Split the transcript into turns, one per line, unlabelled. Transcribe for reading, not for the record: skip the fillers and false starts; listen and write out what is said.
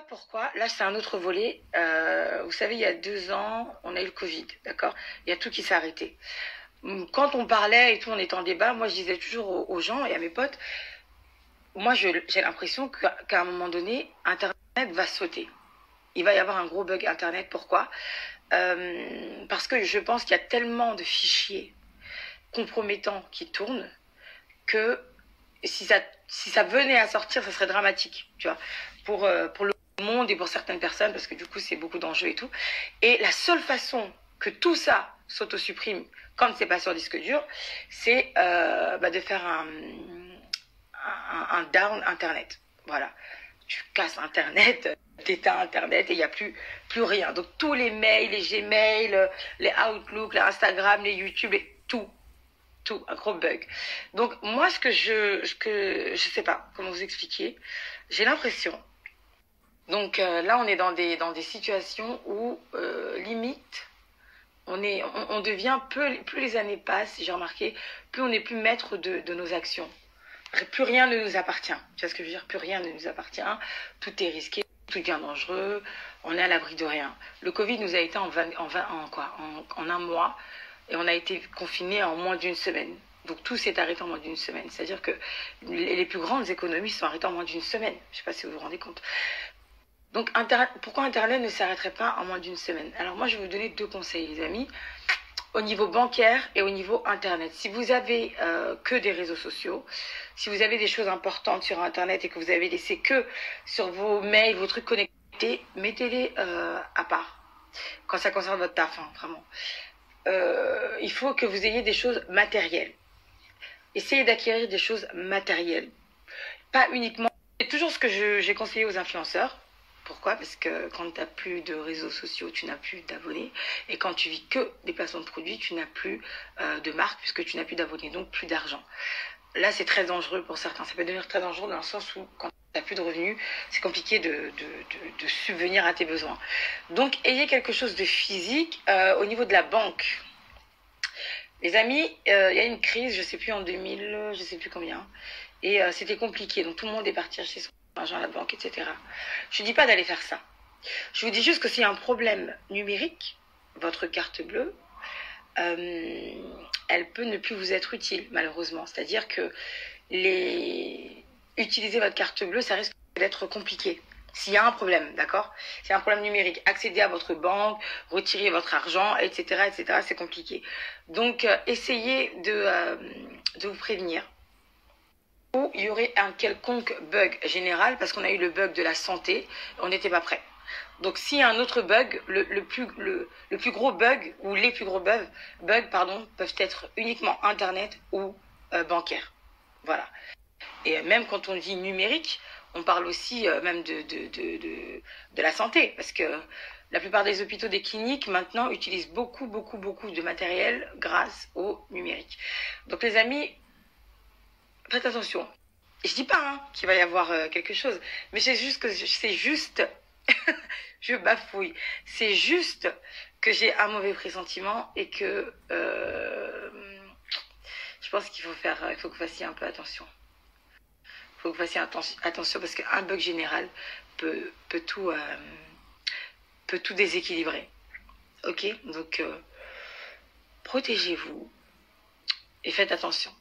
Pourquoi? Là, c'est un autre volet. Vous savez, il y a 2 ans, on a eu le Covid, d'accord? Il y a tout qui s'est arrêté. Quand on parlait et tout, on était en débat, moi, je disais toujours aux gens et à mes potes, moi, j'ai l'impression qu'à un moment donné, Internet va sauter. Il va y avoir un gros bug Internet. Pourquoi? Parce que je pense qu'il y a tellement de fichiers compromettants qui tournent que si ça venait à sortir, ça serait dramatique, tu vois, pour le monde et pour certaines personnes, parce que du coup, c'est beaucoup d'enjeux et tout. Et la seule façon que tout ça s'auto-supprime quand c'est pas sur disque dur, c'est de faire un down Internet. Voilà. Tu casses Internet, t'éteins Internet et il n'y a plus rien. Donc tous les mails, les Gmail, les Outlook, les Instagram, les YouTube, tout, un gros bug. Donc moi, je sais pas comment vous expliquer, j'ai l'impression. Donc là, on est dans des situations où limite, on devient plus les années passent, j'ai remarqué, plus on n'est plus maître de nos actions. Plus rien ne nous appartient. Tu vois ce que je veux dire? Plus rien ne nous appartient. Tout est risqué, tout devient dangereux. On est à l'abri de rien. Le Covid nous a été en un mois. Et on a été confinés en moins d'une semaine. Donc tout s'est arrêté en moins d'une semaine. C'est-à-dire que les plus grandes économies sont arrêtées en moins d'une semaine. Je ne sais pas si vous vous rendez compte. Donc pourquoi Internet ne s'arrêterait pas en moins d'une semaine? Alors moi, je vais vous donner 2 conseils, les amis. Au niveau bancaire et au niveau Internet. Si vous avez que des réseaux sociaux, si vous avez des choses importantes sur Internet et que vous avez laissé que sur vos mails, vos trucs connectés, mettez-les à part. Quand ça concerne votre taf, hein, vraiment. Il faut que vous ayez des choses matérielles. Essayez d'acquérir des choses matérielles. Pas uniquement... C'est toujours ce que j'ai conseillé aux influenceurs. Pourquoi? Parce que quand tu n'as plus de réseaux sociaux, tu n'as plus d'abonnés. Et quand tu vis que des placements de produits, tu n'as plus de marque puisque tu n'as plus d'abonnés, donc plus d'argent. Là, c'est très dangereux pour certains. Ça peut devenir très dangereux dans le sens où quand tu n'as plus de revenus, c'est compliqué de subvenir à tes besoins. Donc, ayez quelque chose de physique au niveau de la banque. Les amis, il y a une crise, je sais plus en 2000, je sais plus combien, et c'était compliqué. Donc tout le monde est parti acheter son argent à la banque, etc. Je ne dis pas d'aller faire ça. Je vous dis juste que s'il y a un problème numérique, votre carte bleue, elle peut ne plus vous être utile, malheureusement. C'est-à-dire que utiliser votre carte bleue, ça risque d'être compliqué. S'il y a un problème, d'accord? S'il y a un problème numérique, accéder à votre banque, retirer votre argent, etc., c'est compliqué. Donc, essayez de vous prévenir. Ou il y aurait un quelconque bug général, parce qu'on a eu le bug de la santé, on n'était pas prêt. Donc, s'il y a un autre bug, le plus gros bug, ou les plus gros bugs, peuvent être uniquement Internet ou bancaire. Voilà. Et même quand on dit numérique, on parle aussi même de la santé, parce que la plupart des hôpitaux, des cliniques, maintenant, utilisent beaucoup de matériel grâce au numérique. Donc, les amis, faites attention. Je dis pas qu'il va y avoir quelque chose, mais c'est juste je bafouille. C'est juste que j'ai un mauvais pressentiment et que je pense qu'il faut que vous fassiez un peu attention. Il faut que vous fassiez attention parce qu'un bug général peut tout déséquilibrer. Ok? Donc, protégez-vous et faites attention.